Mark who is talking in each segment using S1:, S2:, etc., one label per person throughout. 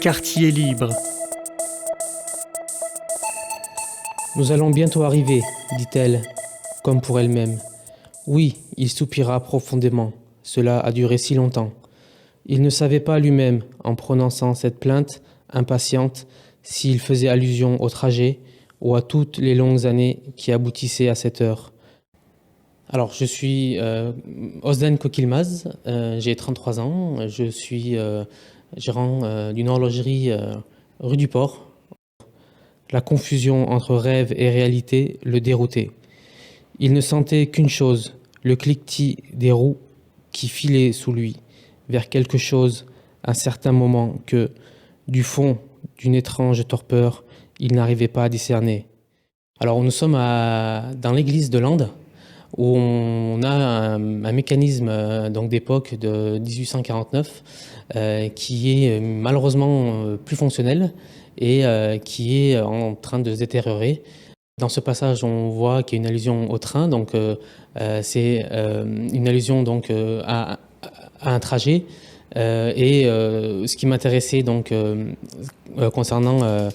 S1: Quartier libre.
S2: Nous allons bientôt arriver, dit-elle, comme pour elle-même. Oui, il soupira profondément. Cela a duré si longtemps. Il ne savait pas lui-même, en prononçant cette plainte, impatiente, s'il faisait allusion au trajet ou à toutes les longues années qui aboutissaient à cette heure. Alors, je suis Ozden Kokilmaz, j'ai 33 ans, je suis gérant d'une horlogerie rue du Port. La confusion entre rêve et réalité le déroutait. Il ne sentait qu'une chose, le cliquetis des roues qui filaient sous lui, vers quelque chose, à un certain moment que, du fond d'une étrange torpeur, il n'arrivait pas à discerner. Alors nous sommes dans l'église de Landes, où on a un mécanisme donc d'époque de 1849 qui est malheureusement plus fonctionnel et qui est en train de se détériorer. Dans ce passage, on voit qu'il y a une allusion au train, donc c'est une allusion donc à un trajet. Ce qui m'intéressait donc concernant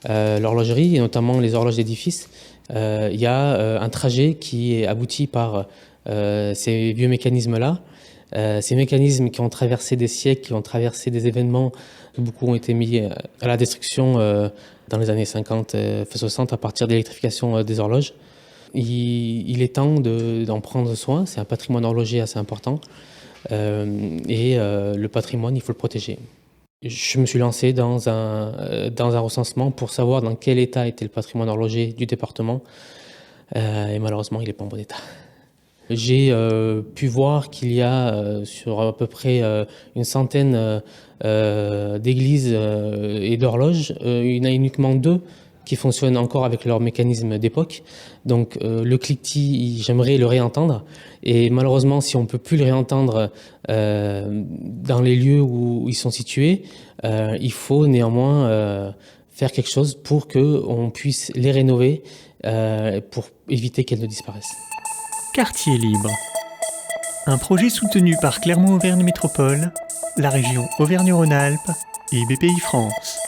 S2: l'horlogerie et notamment les horloges d'édifice, il y a un trajet qui est abouti par ces vieux mécanismes-là. Ces mécanismes qui ont traversé des siècles, qui ont traversé des événements, beaucoup ont été mis à la destruction dans les années 50 et 60 à partir de l'électrification des horloges. Il est temps d'en prendre soin, c'est un patrimoine horloger assez important le patrimoine, il faut le protéger. Je me suis lancé dans un recensement pour savoir dans quel état était le patrimoine horloger du département et malheureusement il n'est pas en bon état. J'ai pu voir qu'il y a sur à peu près une centaine d'églises et d'horloges, il y en a uniquement 2 qui fonctionnent encore avec leur mécanisme d'époque. Donc le cliquetis, j'aimerais le réentendre. Et malheureusement, si on ne peut plus le réentendre dans les lieux où ils sont situés, il faut néanmoins faire quelque chose pour qu'on puisse les rénover pour éviter qu'elles ne disparaissent.
S1: Quartier libre. Un projet soutenu par Clermont-Auvergne Métropole, la région Auvergne-Rhône-Alpes et BPI France.